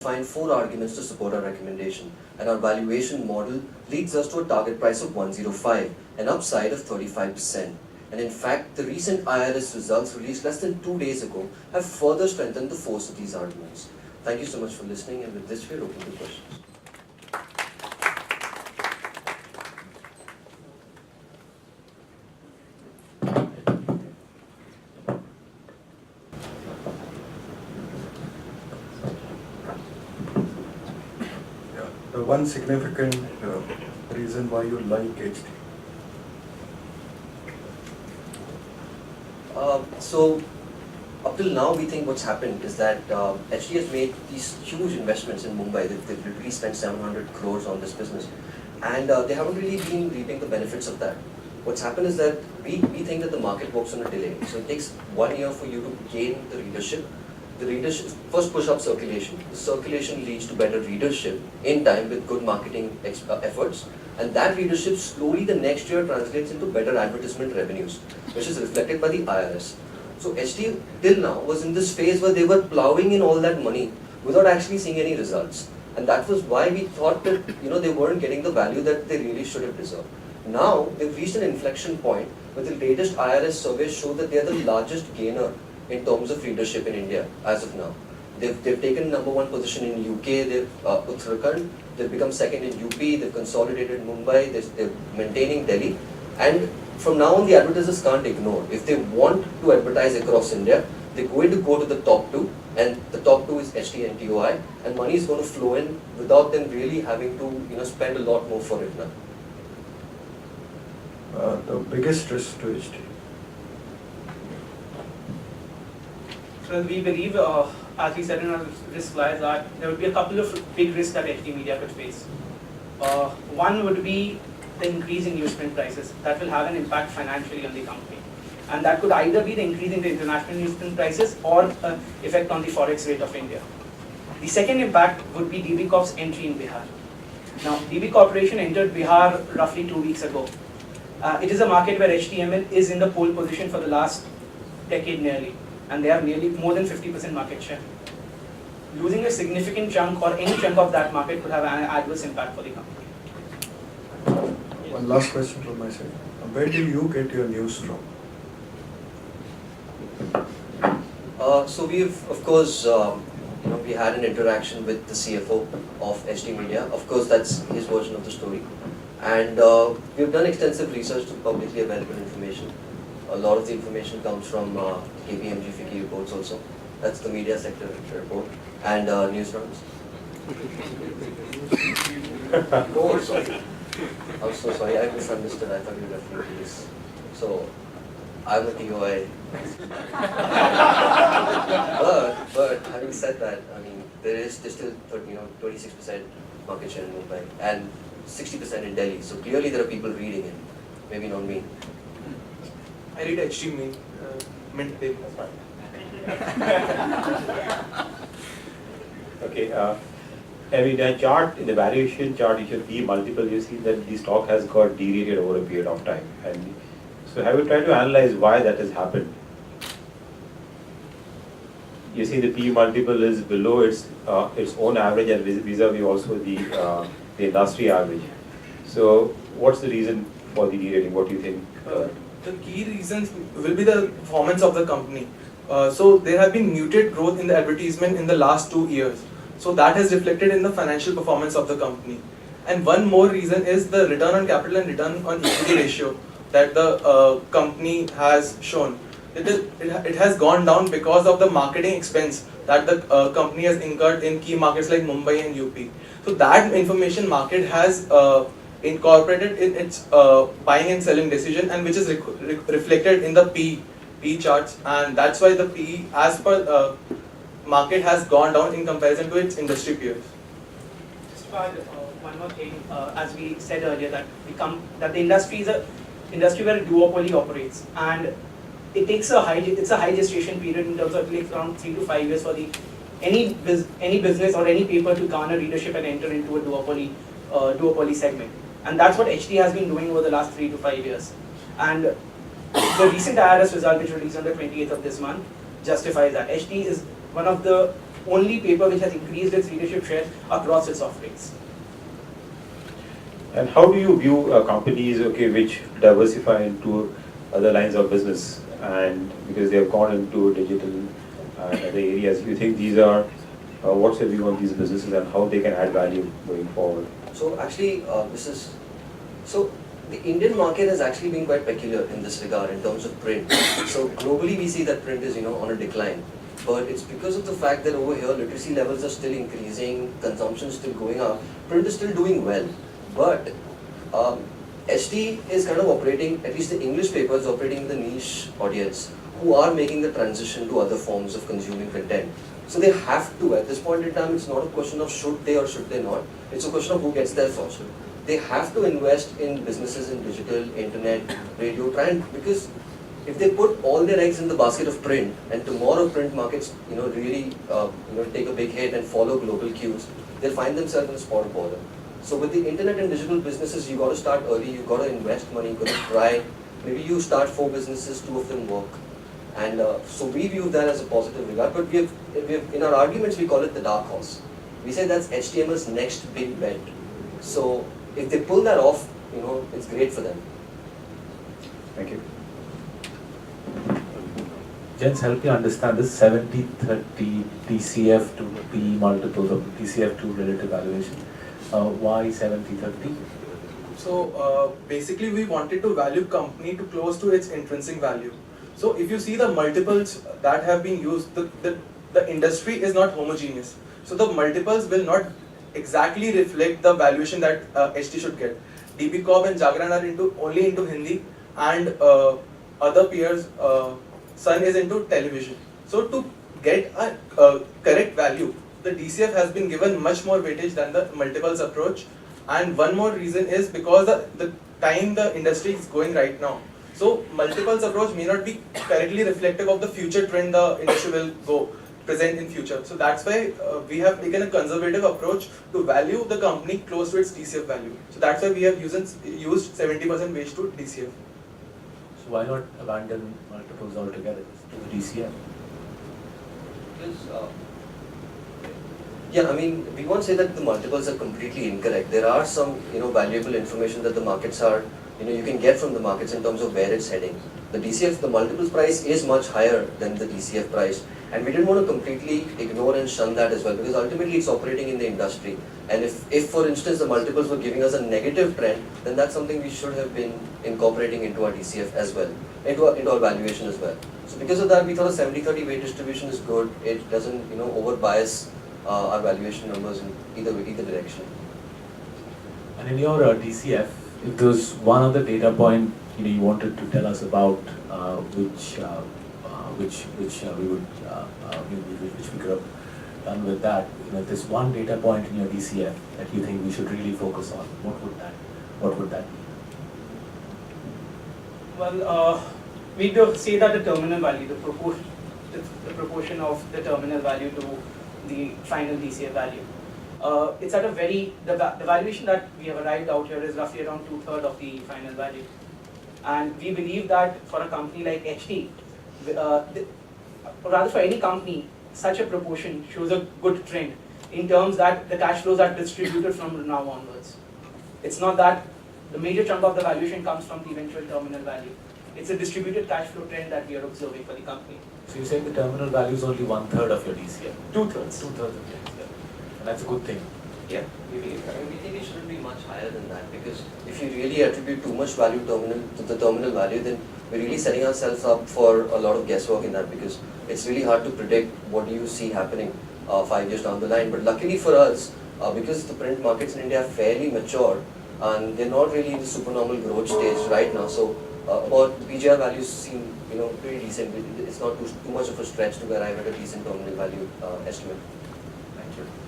find four arguments to support our recommendation, and our valuation model leads us to a target price of 105, an upside of 35%. And in fact, the recent IRS results released less than 2 days ago have further strengthened the force of these arguments. Thank you so much for listening, and with this, we're open to questions. The one significant reason why you like HD. So, up till now, we think what's happened is that HT has made these huge investments in Mumbai. They've literally spent 700 crores on this business, and they haven't really been reaping the benefits of that. What's happened is that we think that the market works on a delay. So it takes 1 year for you to gain the readership. The readership first push up circulation. The circulation leads to better readership in time with good marketing efforts, and that readership slowly the next year translates into better advertisement revenues, which is reflected by the IRS. So HT till now was in this phase where they were plowing in all that money without actually seeing any results, and that was why we thought that they weren't getting the value that they really should have deserved. Now they've reached an inflection point where the latest IRS surveys show that they are the largest gainer in terms of readership in India as of now. They've taken #1 position in UK, Uttarakhand, they've become second in UP, they've consolidated Mumbai, they're maintaining Delhi, and from now on the advertisers can't ignore. If they want to advertise across India, they're going to go to the top two, and the top two is HT and TOI, and money is going to flow in without them really having to spend a lot more for it now. The biggest risk to HT. So we believe, as we said in our risk slides, that there would be a couple of big risks that HT Media could face. One would be the increase in newsprint prices. That will have an impact financially on the company. And that could either be the increase in the international newsprint prices or effect on the forex rate of India. The second impact would be DB Corp's entry in Bihar. Now, DB Corporation entered Bihar roughly 2 weeks ago. It is a market where HTML is in the pole position for the last decade nearly, and they have nearly more than 50% market share. Losing a significant chunk or any chunk of that market could have an adverse impact for the company. One last question from my side. Where do you get your news from? So we've, of course, we had an interaction with the CFO of HT Media. Of course, that's his version of the story. And we've done extensive research to publicly available information. A lot of the information comes from KPMG FICCI reports also. That's the media sector report. And news rounds. I'm so sorry, I misunderstood. I thought you were referring to this. So, I'm a TOI. but having said that, I mean, there's still 26% market share in Mumbai and 60% in Delhi. So clearly there are people reading it. Maybe not me. I read HT Mint Day. Okay. Every chart, in the valuation chart, you should P multiple, you see that the stock has got derated over a period of time. And so have you tried to analyze why that has happened? You see the P multiple is below its own average and vis-a-vis also the industry average. So what's the reason for the derating? What do you think? The key reasons will be the performance of the company. So there have been muted growth in the advertisement in the last 2 years. So that has reflected in the financial performance of the company. And one more reason is the return on capital and return on equity ratio that the company has shown. It has gone down because of the marketing expense that the company has incurred in key markets like Mumbai and UP. So that information market has incorporated in its buying and selling decision, and which is reflected in the P charts, and that's why the P as per market has gone down in comparison to its industry peers. Just to add one more thing, as we said earlier, that the industry is a industry where a duopoly operates, and it takes a high gestation period in terms of like around 3 to 5 years for any business or any paper to garner readership and enter into a duopoly segment, and that's what HT has been doing over the last 3 to 5 years. And the recent IRS result, which released on the 28th of this month, justifies that. HT is one of the only paper which has increased its readership share across its offerings. And how do you view companies, okay, which diversify into other lines of business, and because they have gone into digital and other areas, you think these are, what's your view on these businesses and how they can add value going forward? So actually, so the Indian market has actually been quite peculiar in this regard in terms of print. So globally we see that print is, on a decline. But it's because of the fact that over here literacy levels are still increasing, consumption is still going up, print is still doing well. But HT is kind of operating, at least the English paper is operating in the niche audience who are making the transition to other forms of consuming content. So they have to, at this point in time, it's not a question of should they or should they not, it's a question of who gets there first. They have to invest in businesses in digital, internet, radio, because if they put all their eggs in the basket of print and tomorrow print markets, really, take a big hit and follow global cues, they'll find themselves in a spot of bother. So with the internet and digital businesses, you got to start early, you got to invest money, you got to try. Maybe you start 4 businesses, 2 of them work. And so we view that as a positive regard, but we have, in our arguments, we call it the dark horse. We say that's HTML's next big bet. So if they pull that off, it's great for them. Thank you. Gents, help me understand this 70-30 DCF to P multiples of DCF to relative valuation. Why 70-30? So basically we wanted to value company to close to its intrinsic value. So if you see the multiples that have been used, the industry is not homogeneous. So the multiples will not exactly reflect the valuation that HT should get. DB Corp and Jagran are only into Hindi, and other peers, Sun is into television. So to get a correct value, the DCF has been given much more weightage than the multiples approach. And one more reason is because the time the industry is going right now. So multiples approach may not be correctly reflective of the future trend the industry will go present in future. So that's why we have taken a conservative approach to value the company close to its DCF value. So that's why we have used 70% weight to DCF. So why not abandon multiples altogether to the DCF? Because, we won't say that the multiples are completely incorrect. There are some, valuable information that the markets are, you can get from the markets in terms of where it's heading. The DCF, the multiples price is much higher than the DCF price. And we didn't want to completely ignore and shun that as well, because ultimately it's operating in the industry. And if for instance the multiples were giving us a negative trend, then that's something we should have been incorporating into our DCF as well, into our valuation as well. So because of that, we thought a 70-30 weight distribution is good. It doesn't, over bias our valuation numbers in either direction. And in your DCF, if there's one other data point you wanted to tell us about, which we could have done with that, if there's one data point in your DCF that you think we should really focus on, what would that be? Well, we do say that the terminal value, the proportion of the terminal value to the final DCF value. It's at a the valuation that we have arrived out here is roughly around 2/3 of the final value. And we believe that for a company like HT, or rather for any company, such a proportion shows a good trend in terms that the cash flows are distributed from now onwards. It's not that the major chunk of the valuation comes from the eventual terminal value. It's a distributed cash flow trend that we are observing for the company. So you're saying the terminal value is only 1/3 of your DCF? 2/3. 2/3 of your DCF. And that's a good thing. Yeah. We think it shouldn't be much higher than that, because if you really attribute too much value to the terminal value, then we're really setting ourselves up for a lot of guesswork in that, because it's really hard to predict what you see happening 5 years down the line. But luckily for us, because the print markets in India are fairly mature and they're not really in the supernormal growth stage right now, so about the PGR values seem pretty decent. It's not too much of a stretch to arrive at a decent terminal value estimate. Thank you.